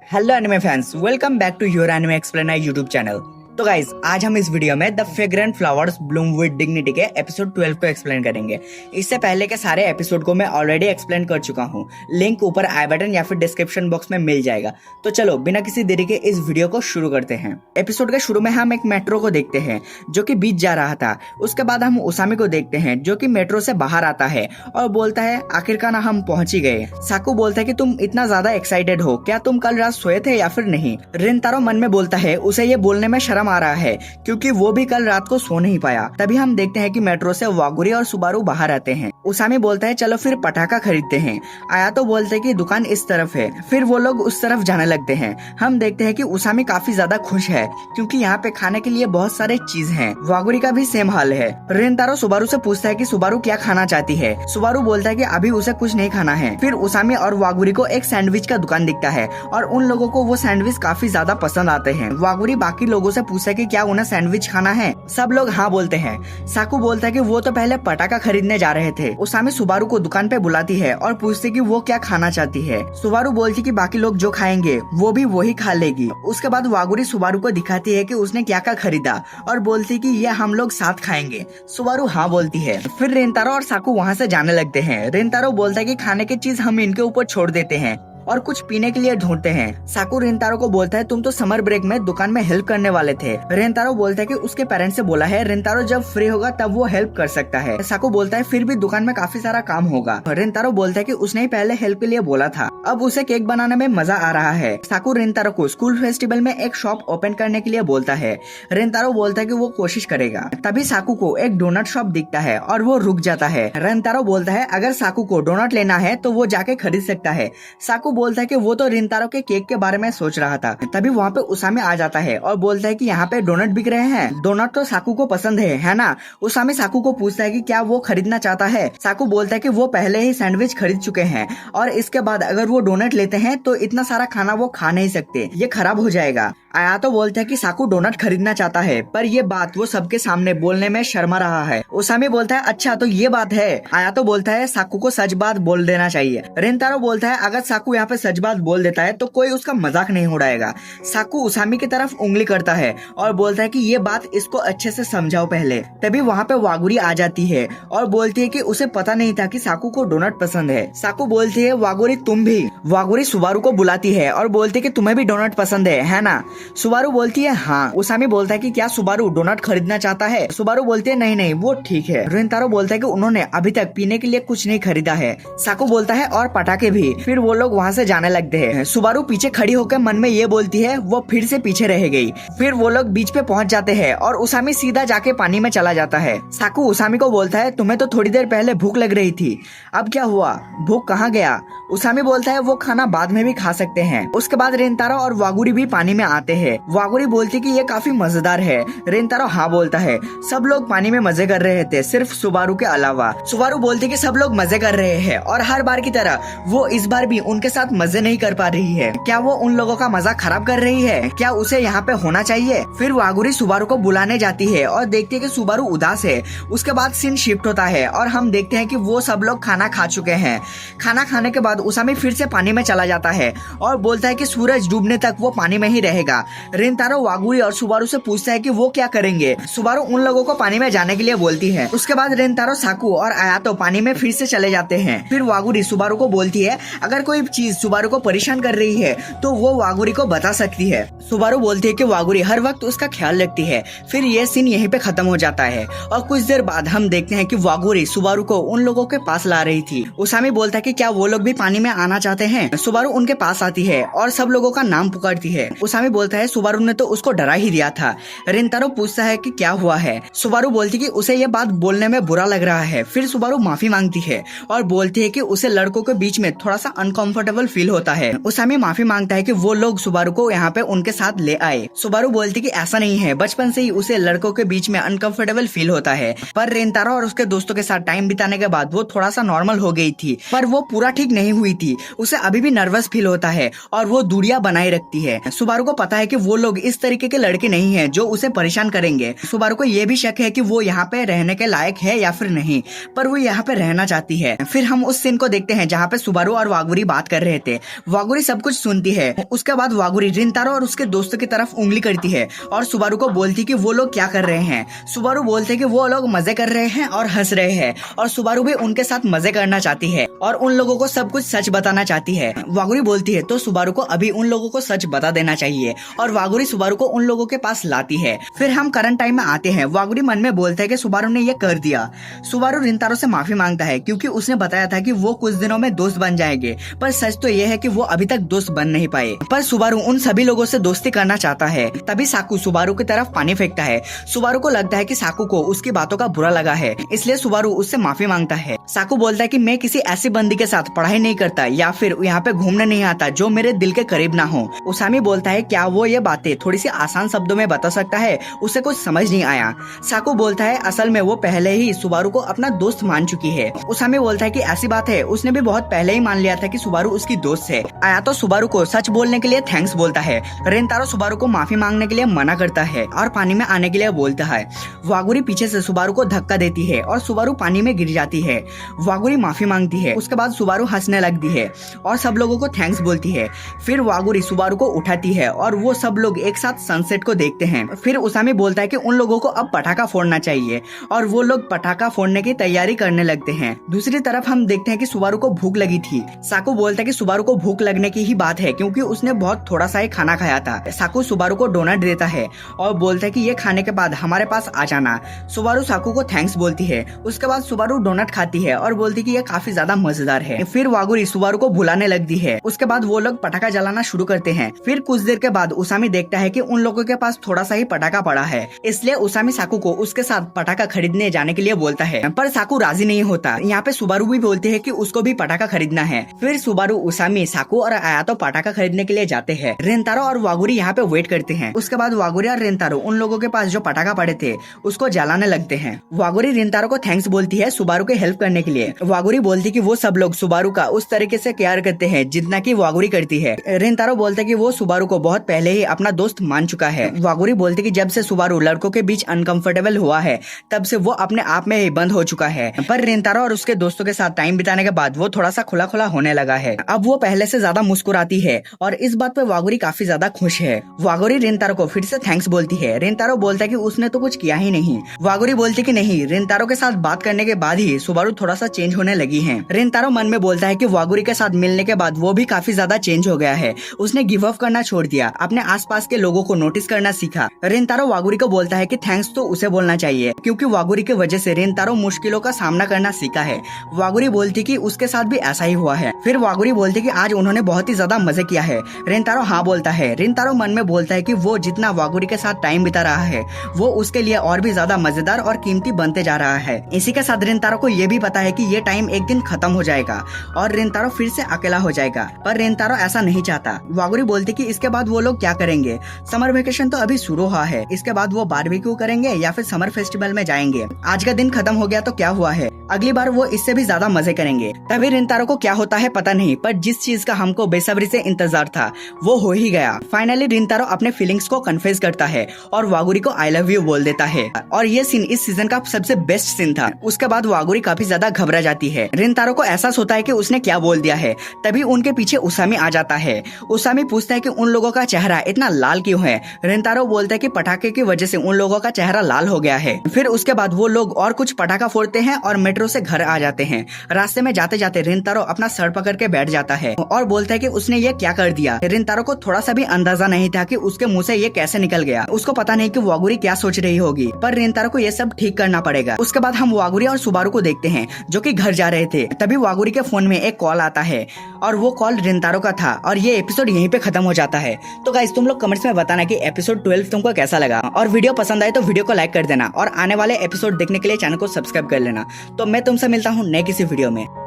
Hello anime fans, welcome back to your anime explainer YouTube channel. तो guys, आज हम इस video the fragrant flowers bloom with dignity के episode 12 को explain करेंगे। इससे पहले के सारे एपिसोड को मैं ऑलरेडी एक्सप्लेन कर चुका हूँ। लिंक ऊपर आई बटन या फिर डिस्क्रिप्शन बॉक्स में मिल जाएगा। तो चलो बिना किसी देरी के इस वीडियो को शुरू करते हैं। एपिसोड के शुरू में हम एक मेट्रो को देखते हैं जो कि बीच जा रहा था। उसके बाद हम उसामी को देखते हैं जो कि मेट्रो से बाहर आता है और बोलता है आखिरकार ना हम पहुंच ही गए। साकू बोलता है कि तुम इतना ज्यादा एक्साइटेड हो, क्या तुम कल रात सोए थे या फिर नहीं। रिंतारो मन में बोलता है उसे ये बोलने में शर्म आ रहा है क्योंकि वो भी कल रात को सो नहीं पाया। तभी हम देखते हैं कि मेट्रो से वागुरी और सुबारू बाहर आते हैं। उसामी बोलता है चलो फिर पटाखा खरीदते हैं। आयातो बोलते हैं कि दुकान इस तरफ है। फिर वो लोग उस तरफ जाने लगते हैं। हम देखते हैं कि उसामी काफी ज्यादा खुश है क्योंकि यहाँ पे खाने के लिए बहुत सारे चीज हैं। वागुरी का भी सेम हाल है। रिंतारो सुबारू से पूछता है कि सुबारू क्या खाना चाहती है। सुबारू बोलता है कि अभी उसे कुछ नहीं खाना है। फिर उसामी और वागुरी को एक सैंडविच का दुकान दिखता है और उन लोगों को वो सैंडविच काफी ज्यादा पसंद आते हैं। वागुरी बाकी लोगों से पूछता है कि क्या उन्हें सैंडविच खाना है। सब लोग हाँ बोलते हैं। साकू बोलता है कि वो तो पहले पटाखा खरीदने जा रहे थे। उसामी सुबारू को दुकान पे बुलाती है और पूछती कि वो क्या खाना चाहती है। सुबारू बोलती कि बाकी लोग जो खाएंगे वो भी वही खा लेगी। उसके बाद वागुरी सुबारू को दिखाती है कि उसने क्या क्या खरीदा और बोलती कि ये हम लोग साथ खाएंगे। सुबारू हाँ बोलती है। फिर रिंतारो और साकू वहाँ से जाने लगते हैं। रिंतारो बोलता है कि खाने की चीज हम इनके ऊपर छोड़ देते हैं और कुछ पीने के लिए ढूंढते हैं। साकू रिंतारो को बोलता है तुम तो समर ब्रेक में दुकान में हेल्प करने वाले थे। रिंतारो बोलता है कि उसके पेरेंट्स से बोला है रिंतारो जब फ्री होगा तब वो हेल्प कर सकता है। साकू बोलता है फिर भी दुकान में काफी सारा काम होगा। रिंतारो बोलता है कि उसने ही पहले हेल्प के लिए बोला था, अब उसे केक बनाने में मजा आ रहा है। साकू रिंतारो को स्कूल फेस्टिवल में एक शॉप ओपन करने के लिए बोलता है। रिंतारो बोलता है कि वो कोशिश करेगा। तभी साकू को एक डोनट शॉप दिखता है और वो रुक जाता है। रिंतारो बोलता है अगर साकू को डोनट लेना है तो वो जाके खरीद सकता है। साकू बोलता है कि वो तो रिंतारो के केक के बारे में सोच रहा था। तभी वहाँ पे उसामी आ जाता है और बोलता है कि यहाँ पे डोनट बिक रहे हैं। डोनट तो साकू को पसंद है ना। उसामी साकू को पूछता है कि क्या वो खरीदना चाहता है। साकू बोलता है कि वो पहले ही सैंडविच खरीद चुके हैं और इसके बाद अगर वो डोनट लेते हैं तो इतना सारा खाना वो खा नहीं सकते, ये खराब हो जाएगा। आयातो बोलता है कि साकू डोनट खरीदना चाहता है पर ये बात वो सबके सामने बोलने में शर्मा रहा है। उसामी बोलता है अच्छा तो ये बात है। आयातो बोलता है साकू को सच बात बोल देना चाहिए। रिंतारो बोलता है अगर साकू यहाँ पे सच बात बोल देता है तो कोई उसका मजाक नहीं उड़ाएगा। साकू उसामी की तरफ उंगली करता है और बोलता है कि ये बात इसको अच्छे से समझाओ पहले। तभी वहाँ पे वागुरी आ जाती है और बोलती है कि उसे पता नहीं था कि साकू को डोनट पसंद है। साकू बोलती है वागुरी तुम भी। वागुरी सुबारू को बुलाती है और बोलती है कि तुम्हें भी डोनट पसंद है ना। सुबारू बोलती है हाँ। उसामी बोलता है कि क्या सुबारू डोनट खरीदना चाहता है। सुबारू बोलती है नहीं नहीं वो ठीक है। रिंतारो बोलता है कि उन्होंने अभी तक पीने के लिए कुछ नहीं खरीदा है। साकू बोलता है और पटाखे भी। फिर वो लोग वहाँ से जाने लगते हैं। सुबारू पीछे खड़ी होकर मन में ये बोलती है वो फिर से पीछे रह गई। फिर वो लोग बीच पे पहुंच जाते हैं और उसामी सीधा जाके पानी में चला जाता है। साकू उसामी को बोलता है तुम्हें तो थोड़ी देर पहले भूख लग रही थी, अब क्या हुआ, भूख कहाँ गया। उसामी बोलता है वो खाना बाद में भी खा सकते हैं। उसके बाद रिंतारो और वागुरी भी पानी में आते हैं। वागुरी बोलती कि ये काफी मजेदार है। रिंतारो हाँ बोलता है। सब लोग पानी में मजे कर रहे थे सिर्फ सुबारू के अलावा। सुबारू बोलती कि सब लोग मजे कर रहे हैं और हर बार की तरह वो इस बार भी उनके साथ मजे नहीं कर पा रही है। क्या वो उन लोगों का मजाक खराब कर रही है, क्या उसे यहाँ पे होना चाहिए। फिर वागुरी सुबारू को बुलाने जाती है और देखती है कि सुबारू उदास है। उसके बाद सीन शिफ्ट होता है और हम देखते हैं कि वो सब लोग खाना खा चुके हैं। खाना खाने के बाद उसामी फिर से पानी में चला जाता है और बोलता है कि सूरज डूबने तक वो पानी में ही रहेगा। रिंतारो वागुरी और सुबारू से पूछता है कि वो क्या करेंगे। सुबारू उन लोगों को पानी में जाने के लिए बोलती है। उसके बाद रिंतारो साकू और आयातो पानी में फिर से चले जाते हैं। फिर वागुरी सुबारू को बोलती है अगर कोई चीज सुबारू को परेशान कर रही है तो वो वागुरी को बता सकती है। सुबारू बोलती है कि वागुरी हर वक्त उसका ख्याल रखती है। फिर ये सीन यहीं पे खत्म हो जाता है और कुछ देर बाद हम देखते हैं कि वागुरी सुबारू को उन लोगों के पास ला रही थी। उसामी बोलता है कि क्या वो लोग भी पानी में आना चाहते हैं। सुबारू उनके पास आती है और सब लोगों का नाम पुकारती है। उसामी बोलता है सुबारू ने तो उसको डरा ही दिया था। रिंतारो पूछता है कि क्या हुआ है। सुबारू बोलती कि उसे ये बात बोलने में बुरा लग रहा है। फिर सुबारू माफी मांगती है और बोलती है कि उसे लड़कों के बीच में थोड़ा सा अनकंफर्टेबल फील होता है। उसामी माफी मांगता है कि वो लोग सुबारू को यहाँ पे उनके साथ ले आए। सुबारू बोलती कि ऐसा नहीं है, बचपन से ही उसे लड़कों के बीच में अनकंफर्टेबल फील होता है। पर रिंतारो और उसके दोस्तों के साथ टाइम बिताने के बाद वो थोड़ा सा नॉर्मल हो गई थी पर वो पूरा ठीक नहीं हुई थी। उसे अभी भी नर्वस फील होता है और वो दूरियां बनाए रखती है। सुबारू को पता है कि वो लोग इस तरीके के लड़के नहीं है जो उसे परेशान करेंगे। सुबारू को ये भी शक है कि वो यहाँ पे रहने के लायक है या फिर नहीं, पर वो यहाँ पे रहना चाहती है। फिर हम उस सीन को देखते हैं जहाँ पे सुबारू और वागुरी बात कर रहे थे। वागुरी सब कुछ सुनती है। उसके बाद वागुरी रिंतारो और उसके दोस्तों की तरफ उंगली करती है और सुबारू को बोलती कि वो लोग क्या कर रहे हैं। सुबारू बोलते कि वो लोग मजे कर रहे हैं और हंस रहे हैं, और सुबारू भी उनके साथ मजे करना चाहती है और उन लोगों को सब कुछ सच बताना चाहती है। वागुरी बोलती है तो सुबारू को अभी उन लोगों को सच बता देना चाहिए, और वागुरी सुबारू को उन लोगों के पास लाती है। फिर हम करंट टाइम में आते हैं। वागुरी मन में बोलता है कि सुबारू ने ये कर दिया। सुबारू रिंतारो से माफी मांगता है क्योंकि उसने बताया था कि वो कुछ दिनों में दोस्त बन जाएंगे, पर सच तो ये है कि वो अभी तक दोस्त बन नहीं पाए। पर सुबारू उन सभी लोगों से दोस्ती करना चाहता है। तभी साकू सुबारू की तरफ पानी फेंकता है। सुबारू को लगता है कि साकू को उसकी बातों का बुरा लगा है, इसलिए सुबारू उससे माफी मांगता है। साकू बोलता है कि मैं किसी ऐसी बंदी के साथ पढ़ाई नहीं करता या फिर यहाँ पे घूमने नहीं आता जो मेरे दिल के करीब ना हो। उसामी बोलता है क्या वो ये बातें थोड़ी सी आसान शब्दों में बता सकता है, उसे कुछ समझ नहीं आया। साकू बोलता है असल में वो पहले ही सुबारू को अपना दोस्त मान चुकी है। उसामी बोलता है कि ऐसी बात है, उसने भी बहुत पहले ही मान लिया था कि सुबारू उसकी दोस्त है। आया तो सुबारू को सच बोलने के लिए थैंक्स बोलता है। रिंतारो सुबारू को माफी मांगने के लिए मना करता है और पानी में आने के लिए बोलता है। वागुरी पीछे से सुबारू को धक्का देती है और सुबारू पानी में गिर जाती है। वागुरी माफी मांगती है। उसके बाद सुबारू हंसने लगती है और सब लोगों को थैंक्स बोलती है। फिर वागुरी सुबारू को उठाती है और वो सब लोग एक साथ सनसेट को देखते हैं। फिर उसामी बोलता है कि उन लोगों को अब पटाखा फोड़ना चाहिए और वो लोग पटाखा फोड़ने की तैयारी करने लगते हैं। दूसरी तरफ हम देखते हैं कि सुबारू को भूख लगी थी। साकू बोलता है कि सुबारू को भूख लगने की ही बात है क्योंकि उसने बहुत थोड़ा सा ही खाना खाया था। साकू सुबारू को डोनट देता है और बोलता है कि ये खाने के बाद हमारे पास आ जाना। सुबारू साकू को थैंक्स बोलती है। उसके बाद सुबारू डोनट खाती है और बोलती कि ये काफी ज्यादा मजेदार है। फिर वागुरी सुबारू को भुलाने लगती है। उसके बाद वो लोग पटाखा जलाना शुरू करते हैं। फिर कुछ देर के बाद उसामी देखता है कि उन लोगों के पास थोड़ा सा ही पटाखा पड़ा है, इसलिए उसामी साकू को उसके साथ पटाखा खरीदने जाने के लिए बोलता है, पर साकू राजी नहीं होता। यहाँ पे सुबारू भी बोलते हैं कि उसको भी पटाखा खरीदना है। फिर सुबारू, उसामी, साकू और आयातो पटाखा खरीदने के लिए जाते हैं। रिंतारो और वागुरी यहाँ पे वेट करते हैं। उसके बाद वागुरी और रिंतारो उन लोगों के पास जो पटाखा पड़े थे उसको जलाने लगते हैं। वागुरी रिंतारो को थैंक्स बोलती है सुबारू के हेल्प करने के लिए। वागुरी बोलती कि वो सब लोग सुबारू का उस तरीके से केयर करते हैं जितना कि वागुरी करती है। रिंतारो बोलते कि वो सुबारू को बहुत पहले ही अपना दोस्त मान चुका है। वागुरी बोलती कि जब से सुबारू लड़कों के बीच अनकंफर्टेबल हुआ है तब से वो अपने आप में ही बंद हो चुका है, पर रिंतारो और उसके दोस्तों के साथ टाइम बिताने के बाद वो थोड़ा सा खुला खुला होने लगा है। अब वो पहले से ज्यादा मुस्कुराती है और इस बात पे वागुरी काफी ज्यादा खुश है। वागुरी रिंतारो को फिर से थैंक्स बोलती है। रिंतारो बोलता है कि उसने तो कुछ किया ही नहीं। वागुरी बोलती कि नहीं, रिंतारो के साथ बात करने के बाद ही सुबारू थोड़ा सा चेंज होने लगी है। रिंतारो मन में बोलता है कि वागुरी के साथ मिलने के बाद वो भी काफी ज्यादा चेंज हो गया है। उसने गिव अप करना छोड़ दिया, अपने आसपास के लोगों को नोटिस करना सीखा। रिंतारो वागुरी को बोलता है कि थैंक्स तो उसे बोलना चाहिए क्योंकि वागुरी की वजह से रिंतारो मुश्किलों का सामना करना सीखा है। वागुरी बोलती कि उसके साथ भी ऐसा ही हुआ है। फिर वागुरी बोलती कि आज उन्होंने बहुत ही ज्यादा मजे किया है। रिंतारो हाँ बोलता है। रिंतारो मन में बोलता है कि वो जितना वागुरी के साथ टाइम बिता रहा है वो उसके लिए और भी ज्यादा मजेदार और कीमती बनते जा रहा है। इसी के साथ रिंतारो को ये भी पता है कि ये टाइम एक दिन खत्म हो जाएगा और रिंतारो फिर से अकेला हो जाएगा, पर रिंतारो ऐसा नहीं चाहता। वागुरी बोलती कि इसके बाद वो लोग क्या करेंगे, समर वेकेशन तो अभी शुरू हुआ है, इसके बाद वो बारबेक्यू करेंगे या फिर समर फेस्टिवल में जाएंगे। आज का दिन खत्म हो गया तो क्या हुआ है, अगली बार वो इससे भी ज्यादा मजे करेंगे। तभी रिंतारो को क्या होता है पता नहीं, पर जिस चीज का हमको बेसब्री से इंतजार था वो हो ही गया। फाइनली रिंतारो अपने फीलिंग्स को कन्फेस करता है और वागुरी को आई लव यू बोल देता है और ये सीन इस सीजन का सबसे बेस्ट सीन था। उसके बाद वागुरी काफी ज्यादा घबरा जाती है। रिंतारो को एहसास होता है कि उसने क्या बोल दिया है। तभी उनके पीछे उसामी आ जाता है। उसामी पूछता है कि उन लोगों का चेहरा इतना लाल क्यों है। रिंतारो बोलता है कि पटाखे की वजह से उन लोगों का चेहरा लाल हो गया है। फिर उसके बाद वो लोग और कुछ पटाखा फोड़ते हैं और मेट्रो से घर आ जाते हैं। रास्ते में जाते जाते रिंतारो अपना सर पकड़ के बैठ जाता है और बोलता है कि उसने ये क्या कर दिया। रिंतारो को थोड़ा सा भी अंदाजा नहीं था कि उसके मुंह से ये कैसे निकल गया। उसको पता नहीं कि वागुरी क्या सोच रही होगी, पर रिंतारो को ये सब ठीक करना पड़ेगा। उसके बाद हम वागुरी और सुबारू को देखते हैं जो कि घर जा रहे थे। तभी वागुरी के फोन में एक कॉल आता है और वो कॉल रिंतारो का था और ये एपिसोड यहीं पे खत्म हो जाता है। तो गाइस तुम लोग कमेंट्स में बताना कि एपिसोड 12 तुमको कैसा लगा, और वीडियो पसंद आए तो वीडियो को लाइक कर देना और आने वाले एपिसोड देखने के लिए चैनल को सब्सक्राइब कर लेना। तो मैं तुमसे मिलता हूँ नए किसी वीडियो में।